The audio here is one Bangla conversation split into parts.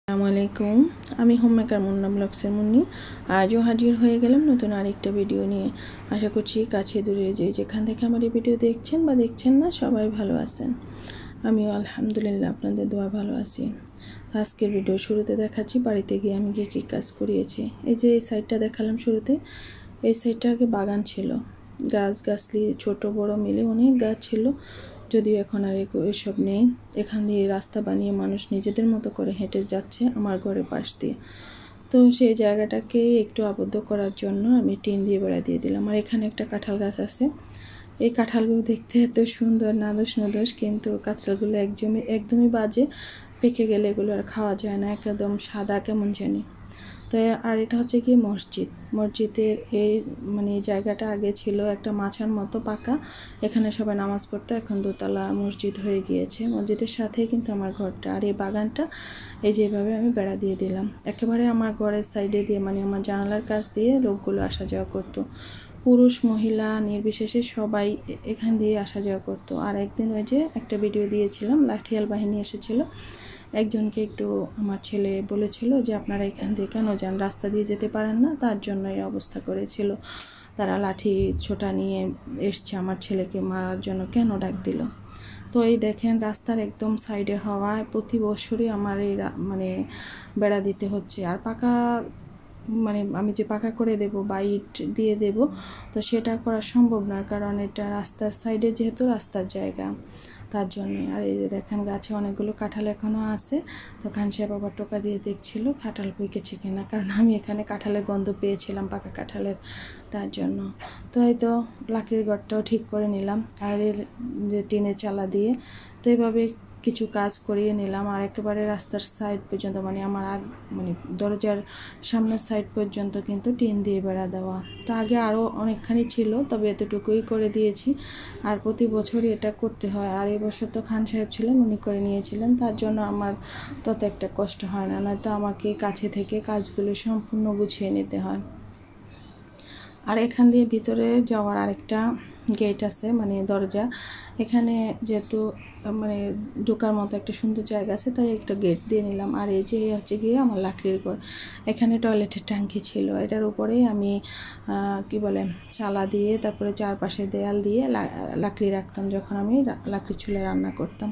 আসসালামু আলাইকুম। আমি হোমমেকার মুন্না ব্লগসের মুন্নি। আজও হাজির হয়ে গেলাম নতুন আরেকটা ভিডিও নিয়ে। আশা করছি কাছে দূরে যেখান থেকে আমার এই ভিডিও দেখছেন বা দেখছেন না সবাই ভালো আছেন। আমিও আলহামদুলিল্লাহ আপনাদের দোয়া ভালো আছি। আজকের ভিডিও শুরুতে দেখাচ্ছি বাড়িতে গিয়ে আমি কী কাজ করিয়েছি। এই যে এই সাইডটা দেখালাম শুরুতে, এই সাইডটা আগে বাগান ছিল, গাছগাছলি ছোট বড় মিলে অনেক গাছ ছিল, যদিও এখন আর এসব নেই। এখান দিয়ে রাস্তা বানিয়ে মানুষ নিজেদের মতো করে হেঁটে যাচ্ছে আমার ঘরের পাশ দিয়ে। তো সেই জায়গাটাকে একটু আবদ্ধ করার জন্য আমি টিন দিয়ে বেড়া দিয়ে দিলাম। আর এখানে একটা কাঁঠাল গাছ আছে। এই কাঁঠালগুলো দেখতে এত সুন্দর, নাদোষ নদোষ, কিন্তু কাঁঠালগুলো একদমই বাজে। পেকে গেলে এগুলো আর খাওয়া যায় না, একদম সাদা কেমন জানি। তো আর এটা হচ্ছে কি মসজিদের এই জায়গাটা আগে ছিল একটা মাচার মতো পাকা, এখানে সবাই নামাজ পড়তো। এখন দোতলা মসজিদ হয়ে গিয়েছে, মসজিদের সাথেই কিন্তু আমার ঘরটা। আর এই বাগানটা এই যেভাবে আমি বেড়া দিয়ে দিলাম, একেবারে আমার ঘরের সাইডে দিয়ে, আমার জানালার কাছ দিয়ে লোকগুলো আসা যাওয়া করতো। পুরুষ মহিলা নির্বিশেষে সবাই এখান দিয়ে আসা যাওয়া করতো। আর একদিন ওই যে একটা ভিডিও দিয়েছিলাম, লাঠিয়াল বাহিনী এসেছিল। একজনকে একটু আমার ছেলে বলেছিল যে আপনারা এখান দিয়ে কেন যান, রাস্তা দিয়ে যেতে পারেন না, তার জন্য এই অবস্থা করেছিল। তারা লাঠি ছোটা নিয়ে এসছে আমার ছেলেকে মারার জন্য, কেন ডাক দিল। তো এই দেখেন রাস্তার একদম সাইডে হওয়ায় প্রতি বছরই আমার এই বেড়া দিতে হচ্ছে। আর পাকা আমি যে পাকা করে দেব বা ইট দিয়ে দেব, তো সেটা করা সম্ভব নয়, কারণ এটা রাস্তার সাইডে, যেহেতু রাস্তার জায়গা, তার জন্য। আর এই যে দেখেন গাছে অনেকগুলো কাঁঠাল এখনও আছে। তো খান সাহেব আবার টোকা দিয়ে দেখছিল কাঁঠাল পেকেছে কিনা, কারণ আমি এখানে কাঁঠালের গন্ধ পেয়েছিলাম, পাকা কাঁঠালের, তার জন্য। তো এই তো লাকড়ির ঘরটাও ঠিক করে নিলাম, আর এর যে টিনের চালা দিয়ে তো এইভাবে কিছু কাজ করিয়ে নিলাম। আর একেবারে রাস্তার সাইড পর্যন্ত আমার দরজার সামনের সাইড পর্যন্ত কিন্তু টিন দিয়ে বেড়া দেওয়া। তো আগে আরও অনেকখানি ছিল, তবে এতটুকুই করে দিয়েছি। আর প্রতি বছরই এটা করতে হয়। আর এবছর তো খান সাহেব ছিলেন, উনি করে নিয়েছিলেন, তার জন্য আমার তত একটা কষ্ট হয় না, নয়তো আমাকে কাছে থেকে কাজগুলো সম্পূর্ণ গুছিয়ে নিতে হয়। আর এখান দিয়ে ভিতরে যাওয়ার আরেকটা গেট আছে, দরজা। এখানে যেহেতু ঢোকার মতো একটা সুন্দর জায়গা আছে, তাই একটা গেট দিয়ে নিলাম। আর এই যে হচ্ছে গিয়ে আমার লাকড়ির ঘর। এখানে টয়লেটের ট্যাঙ্কি ছিল, এটার উপরেই আমি চালা দিয়ে, তারপরে চারপাশে দেয়াল দিয়ে লাকড়ি রাখতাম যখন আমি লাকড়ি চুলায় রান্না করতাম।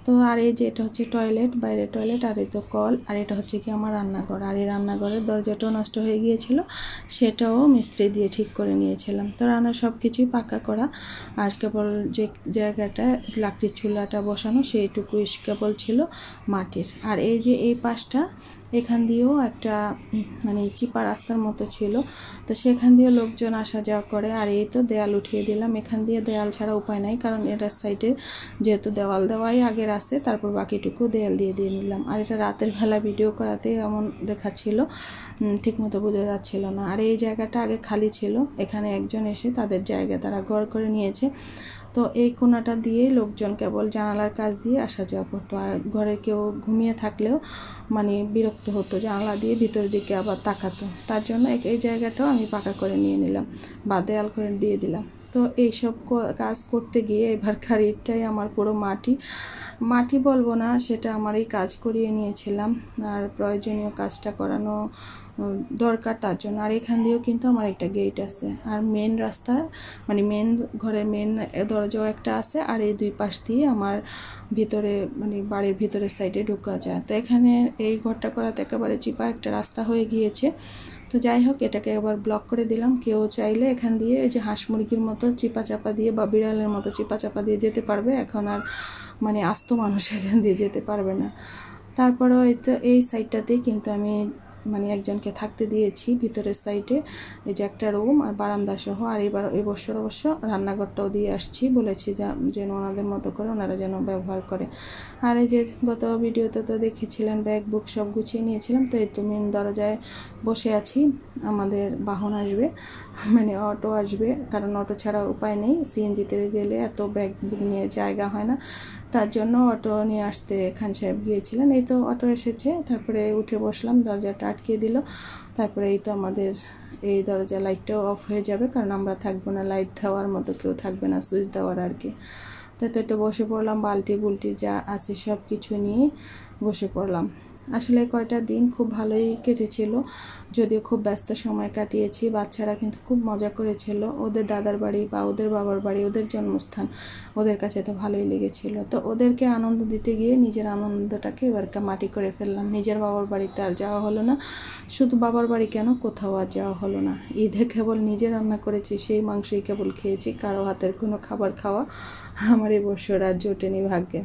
তো আর এই যে এটা হচ্ছে টয়লেট, বাইরে টয়লেট, আর এই তো কল, আর এটা হচ্ছে কি আমার রান্নাঘর। আর এই রান্নাঘরের দরজাটাও নষ্ট হয়ে গিয়েছিল, সেটাও মিস্ত্রি দিয়ে ঠিক করে নিয়েছিলাম। তো রান্নার সব কিছুই পাকা করা, আর কেবল যে জায়গাটা লাকড়ির চুলাটা বসানো সেইটুকুই কেবল ছিল মাটির। আর এই যে এই পাশটা, এখান দিয়েও একটা চিপা রাস্তার মতো ছিল, তো সেখান দিয়ে লোকজন আসা যাওয়া করে। আর এই তো দেয়াল উঠিয়ে দিলাম, এখান দিয়ে দেয়াল ছাড়া উপায় নাই, কারণ এটার সাইডে যেহেতু দেওয়াল দেওয়াই আগের আছে, তারপর বাকিটুকু দেয়াল দিয়ে নিলাম। আর এটা রাতের বেলা ভিডিও করাতে এমন দেখাচ্ছিল, ঠিকমতো বোঝা যাচ্ছিল না। আর এই জায়গাটা আগে খালি ছিল, এখানে একজন এসে তাদের জায়গা তারা ঘর করে নিয়েছে। তো এই কোণাটা দিয়ে লোকজন কেবল জানালার কাছ দিয়ে আসা যাওয়া করতো। আর ঘরে কেউ ঘুমিয়ে থাকলেও বিরক্ত হতো, জানালা দিয়ে ভিতরের দিকে আবার তাকাতো, তার জন্য এই জায়গাটাও আমি পাকা করে নিয়ে নিলাম বা দেয়াল করে দিয়ে দিলাম। তো এইসব কাজ করতে গিয়ে এবার ইটটাই আমার পুরো মাটি বলবো না, সেটা আমারই কাজ করিয়ে নিয়েছিলাম। আর প্রয়োজনীয় কাজটা করানো দরকার, তার জন্য। আর এখান দিয়েও কিন্তু আমার একটা গেট আছে। আর মেন রাস্তা মেন ঘরের মেন দরজাও একটা আছে। আর এই দুই পাশ দিয়ে আমার ভিতরে বাড়ির ভিতরের সাইডে ঢোকা যায়। তো এখানে এই ঘরটা করাতে একেবারে চিপা একটা রাস্তা হয়ে গিয়েছে। তো যাই হোক, এটাকে একবার ব্লক করে দিলাম। কেউ চাইলে এখান দিয়ে এই যে হাঁস মুরগির মতো চিপা চাপা দিয়ে বা বিড়ালের মতো চিপা চাপা দিয়ে যেতে পারবে। এখন আর আস্ত মানুষ এখান দিয়ে যেতে পারবে না। তারপরেও এই সাইডটাতেই কিন্তু আমি একজনকে থাকতে দিয়েছি ভিতরের সাইডে, এই যে একটা রুম আর বারান্দা সহ। আর এবছর অবশ্য রান্নাঘরটাও দিয়ে আসছি, বলেছি যেন ওনাদের মতো করে ওনারা যেন ব্যবহার করে। আর এই যে গত ভিডিওতে তো দেখেছিলেন ব্যাগ বুক সব গুছিয়ে নিয়েছিলাম। তো এই তো মেন দরজায় বসে আছি, আমাদের বাহন আসবে, অটো আসবে, কারণ অটো ছাড়া উপায় নেই। সিএনজিতে গেলে এত ব্যাগ বুক নিয়ে জায়গা হয় না, তার জন্য অটো নিয়ে আসতে খান সাহেব গিয়েছিলেন। এই তো অটো এসেছে, তারপরে উঠে বসলাম, দরজাটা আটকে দিল। তারপরে এই তো আমাদের এই দরজা লাইটটাও অফ হয়ে যাবে, কারণ আমরা থাকবো না, লাইট দেওয়ার মতো কেউ থাকবে না, সুইচ দেওয়ার আর কি। তো একটু বসে পড়লাম, বালতি বুলটি যা আছে সব কিছু নিয়ে বসে পড়লাম। আসলে কয়টা দিন খুব ভালোই কেটেছিল, যদিও খুব ব্যস্ত সময় কাটিয়েছি। বাচ্চারা কিন্তু খুব মজা করেছিল। ওদের দাদার বাড়ি বা ওদের বাবার বাড়ি, ওদের জন্মস্থান, ওদের কাছে তো ভালোই লেগেছিল। তো ওদেরকে আনন্দ দিতে গিয়ে নিজের আনন্দটাকে এবার মাটি করে ফেললাম। নিজের বাবার বাড়িতে আর যাওয়া হলো না, শুধু বাবার বাড়ি কেন, কোথাও আর যাওয়া হলো না। ঈদে কেবল নিজে রান্না করেছি, সেই মাংসই কেবল খেয়েছি। কারো হাতের কোনো খাবার খাওয়া আমার এই বছর আর জোটেনি ভাগ্যে।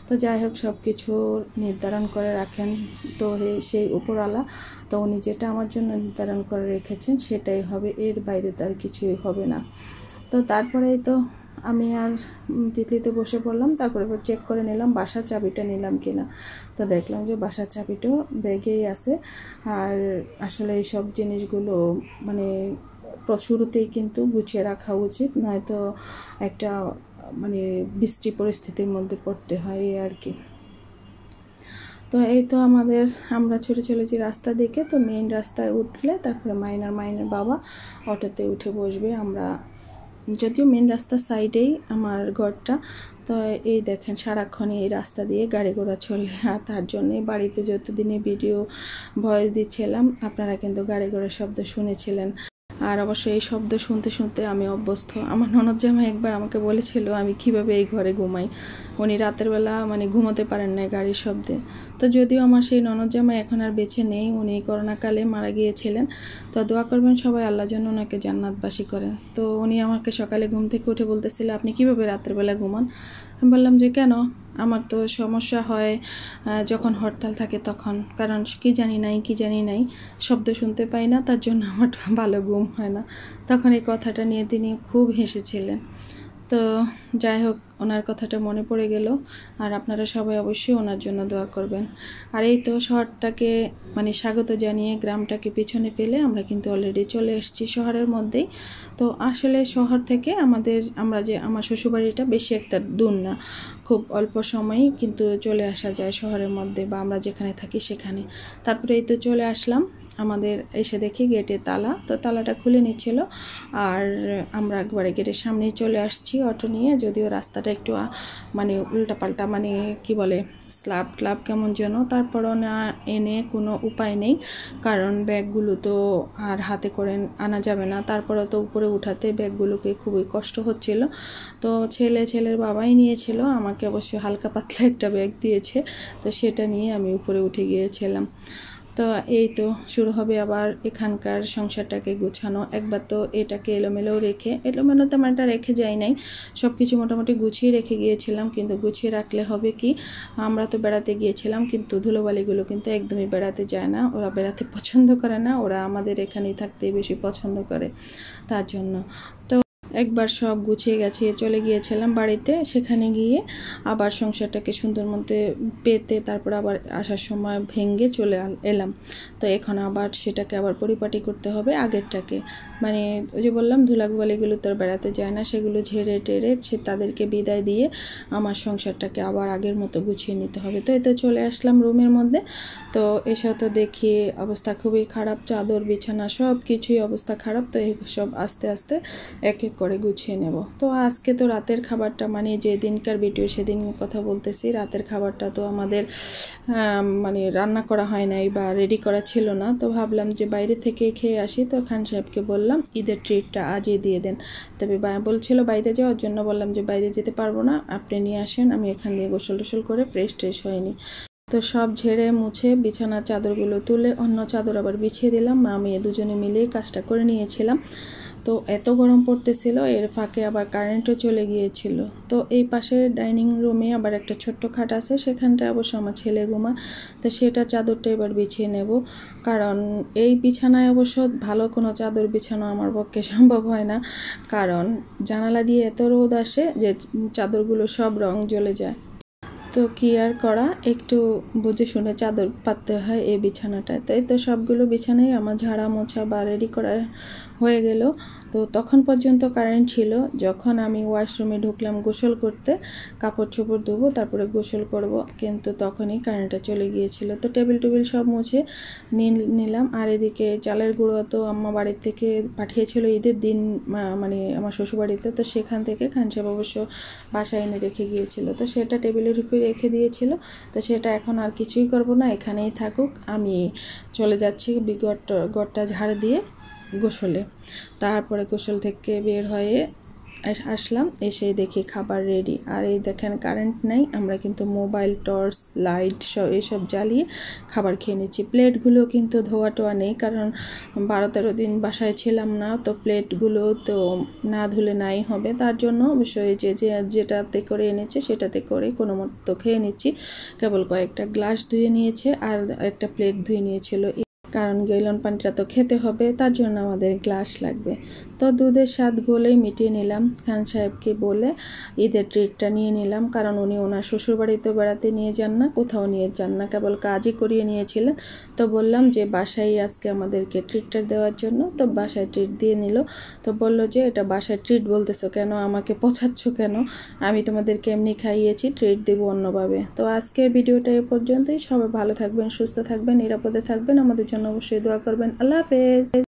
তো যাই হোক, সব কিছু নির্ধারণ করে রাখেন তো সেই উপরওয়ালা। তো উনি যেটা আমার জন্য নির্ধারণ করে রেখেছেন সেটাই হবে, এর বাইরে তার কিছুই হবে না। তো তারপরেই তো আমি আর তিতলিতে বসে পড়লাম। তারপরে চেক করে নিলাম বাসার চাবিটা নিলাম কিনা। তো দেখলাম যে বাসার চাবিটাও ব্যাগেই আছে। আর আসলে এইসব জিনিসগুলো মানে শুরুতেই কিন্তু গুছিয়ে রাখা উচিত, নয়তো একটা মানে বৃষ্টি পরিস্থিতির মধ্যে পড়তে হয় আর কি। তো এই তো আমরা ছুটে চলেছি রাস্তা দিকে। তো মেইন রাস্তায় উঠলে তারপরে মাইনার বাবা অটোতে উঠে বসবে। আমরা যদিও মেন রাস্তার সাইডেই আমার ঘরটা, তো এই দেখেন সারাক্ষণই এই রাস্তা দিয়ে গাড়ি ঘোড়া চলে। আর তার জন্যই বাড়িতে যতদিনে ভিডিও ভয়েস দিচ্ছিলাম আপনারা কিন্তু গাড়ি ঘোড়ার শব্দ শুনেছিলেন। আর অবশ্য এই শব্দ শুনতে শুনতে আমি অভ্যস্ত। আমার ননদ জামাই একবার আমাকে বলেছিল আমি কিভাবে এই ঘরে ঘুমাই। উনি রাতের বেলা মানে ঘুমোতে পারেন না গাড়ির শব্দে। তো যদিও আমার সেই ননদ জামাই এখন আর বেঁচে নেই, উনি করোনাকালে মারা গিয়েছিলেন। তো দোয়া করবেন সবাই আল্লাহ যেন ওনাকে জান্নাতবাসী করেন। তো উনি আমাকে সকালে ঘুম থেকে উঠে বলতেছিল আপনি কিভাবে রাতের বেলা ঘুমান। আমি বললাম যে কেন, আমার তো সমস্যা হয় যখন হরতাল থাকে তখন, কারণ কি জানি নাই শব্দ শুনতে পাই না, তার জন্য আমার ভালো ঘুম হয় না। তখন এই কথাটা নিয়ে তিনি খুব হেসেছিলেন। তো যাই হোক, ওনার কথাটা মনে পড়ে গেল। আর আপনারা সবাই অবশ্যই ওনার জন্য দোয়া করবেন। আর এই তো শহরটাকে মানে স্বাগত জানিয়ে গ্রামটাকে পিছনে ফেলে আমরা কিন্তু অলরেডি চলে এসেছি শহরের মধ্যেই। তো আসলে শহর থেকে আমার শ্বশুরবাড়িটা বেশি একটা দূর না, খুব অল্প সময়ই কিন্তু চলে আসা যায় শহরের মধ্যে, বা আমরা যেখানে থাকি সেখানে। তারপরে এই তো চলে আসলাম। আমাদের এসে দেখি গেটে তালা, তো তালাটা খুলে নিচ্ছিল। আর আমরা একবারে গেটের সামনেই চলে আসছি অটো নিয়ে। যদিও রাস্তাটা একটু মানে উল্টাপাল্টা, মানে কি বলে স্ল্যাব কেমন যেন, তারপরও না এনে কোনো উপায় নেই, কারণ ব্যাগগুলো তো আর হাতে করে আনা যাবে না। তারপরে তো উপরে উঠাতে ব্যাগগুলোকে খুবই কষ্ট হচ্ছিল। তো ছেলের বাবাই নিয়েছিল, আমাকে অবশ্যই হালকা পাতলা একটা ব্যাগ দিয়েছে। তো সেটা নিয়ে আমি উপরে উঠে গিয়েছিলাম। তো এই তো শুরু হবে আবার এখানকার সংসারটাকে গোছানো। একবার তো এটাকে এলোমেলো তেমন একটা রেখে যাই নাই, সব কিছু মোটামুটি গুছিয়ে রেখে গিয়েছিলাম। কিন্তু গুছিয়ে রাখলে হবে কি, আমরা তো বেড়াতে গিয়েছিলাম, কিন্তু ধুলোবালিগুলো কিন্তু একদমই বেড়াতে যায় না, ওরা বেড়াতে পছন্দ করে না, ওরা আমাদের এখানেই থাকতেই বেশি পছন্দ করে। তার জন্য তো একবার সব গুছিয়ে গেছে চলে গিয়েছিলাম বাড়িতে। সেখানে গিয়ে আবার সংসারটাকে সুন্দর মধ্যে পেতে তারপর আবার আসার সময় ভেঙে চলে এলাম। তো এখন আবার সেটাকে আবার পরিপাটি করতে হবে আগেরটাকে। মানে ওই যে বললাম ধুলাবালিগুলো তো বেড়াতে যায় না, সেগুলো ঝেড়ে টেড়ে তাদেরকে বিদায় দিয়ে আমার সংসারটাকে আবার আগের মতো গুছিয়ে নিতে হবে। তো এই তো চলে আসলাম রুমের মধ্যে। তো এসে তো দেখি অবস্থা খুবই খারাপ, চাদর বিছানা সব কিছুই অবস্থা খারাপ। তো এই সব আস্তে আস্তে এক এক করে গুছিয়ে নেব। তো আজকে তো রাতের খাবারটা, মানে যে দিনকার ভিডিও সেদিন কথা বলতেছি, রাতের খাবারটা তো আমাদের মানে রান্না করা হয় নাই বা রেডি করা ছিল না। তো ভাবলাম যে বাইরে থেকে খেয়ে আসি। তো খান সাহেবকে বললাম ঈদের ট্রিটটা আজই দিয়ে দেন। তবে বলছিল বাইরে যাওয়ার জন্য, বললাম যে বাইরে যেতে পারবো না, আপনি নিয়ে আসেন, আমি এখান দিয়ে গোসল টোসল করে ফ্রেশ হয়নি। তো সব ঝেড়ে মুছে বিছানার চাদরগুলো তুলে অন্য চাদর আবার বিছিয়ে দিলাম। মা মেয়ে দুজনে মিলেই কাজটা করে নিয়েছিলাম। তো এত গরম পড়তেছিল, এর ফাঁকে আবার কারেন্টও চলে গিয়েছিল। তো এই পাশে ডাইনিং রুমে আবার একটা ছোট্ট খাট আছে, সেখানটায় অবশ্য আমার ছেলে ঘুমা। তো সেটা চাদরটা এবার বিছিয়ে নেব, কারণ এই বিছানায় অবশ্য ভালো কোনো চাদর বিছানো আমার পক্ষে সম্ভব হয় না, কারণ জানালা দিয়ে এত রোদ আসে যে চাদরগুলো সব রং জ্বলে যায়। তো কি আর করা, একটু বুঝে শুনে চাদর পাততে হয় এই বিছানাটায়। তো এই তো সবগুলো বিছানাই আমার ঝাড়া মোছা বা রেডি করা হয়ে গেল। তো তখন পর্যন্ত কারেন্ট ছিল। যখন আমি ওয়াশরুমে ঢুকলাম গোসল করতে, কাপড় চোপড় ধোবো তারপরে গোসল করব, কিন্তু তখনই কারেন্টটা চলে গিয়েছিল। তো টেবিল টেবিল সব মুছে নিলাম। আর এদিকে চালের গুঁড়ো তো আম্মা বাড়ির থেকে পাঠিয়েছিল ঈদের দিন, মানে আমার শ্বশুরবাড়িতে, তো সেখান থেকে খান সাহেব অবশ্য বাসায় এনে রেখে গিয়েছিল, তো সেটা টেবিলের উপরে রেখে দিয়েছিল। তো সেটা এখন আর কিছুই করব না, এখানেই থাকুক। আমি চলে যাচ্ছি গড়টা ঝাড় দিয়ে গোসলে। তারপরে গোসল থেকে বের হয়ে আসলাম, এসে দেখি খাবার রেডি। আর এই দেখেন কারেন্ট নেই, আমরা কিন্তু মোবাইল, টর্চ, লাইট এইসব জ্বালিয়ে খাবার খেয়ে নিচ্ছি। প্লেটগুলো কিন্তু ধোয়া টোয়া নেই, কারণ 12-13 দিন বাসায় ছিলাম না, তো প্লেটগুলো তো না ধুলে নাই হবে। তার জন্য অবশ্যই যেটাতে করে এনেছে সেটাতে করে কোনো মতো খেয়ে নিচ্ছি। কেবল কয়েকটা গ্লাস ধুয়ে নিয়েছে আর একটা প্লেট ধুয়ে নিয়েছিল, কারণ গ্যালন পানিটা তো খেতে হবে, তার জন্য আমাদের গ্লাস লাগবে। তো দুধের স্বাদ গোলেই মিটিয়ে নিলাম। খান সাহেবকে বলে ঈদের ট্রিটটা নিয়ে নিলাম, কারণ উনি ওনার শ্বশুরবাড়িতে বেড়াতে নিয়ে যান না, কোথাও নিয়ে যান না, কেবল কাজই করিয়ে নিয়েছিলেন। তো বললাম যে বাসায় আজকে আমাদেরকে ট্রিটটা দেওয়ার জন্য, তো বাসায় ট্রিট দিয়ে নিল। তো বলল যে এটা বাসায় ট্রিট বলতেছো কেন, আমাকে পচাচ্ছ কেন, আমি তোমাদেরকে এমনি খাইয়েছি, ট্রিট দেবো অন্যভাবে। তো আজকের ভিডিওটা এ পর্যন্তই। সবাই ভালো থাকবেন, সুস্থ থাকবেন, নিরাপদে থাকবেন, আমাদের জন্য অবশ্যই দোয়া করবেন। আল্লাহ হাফেজ।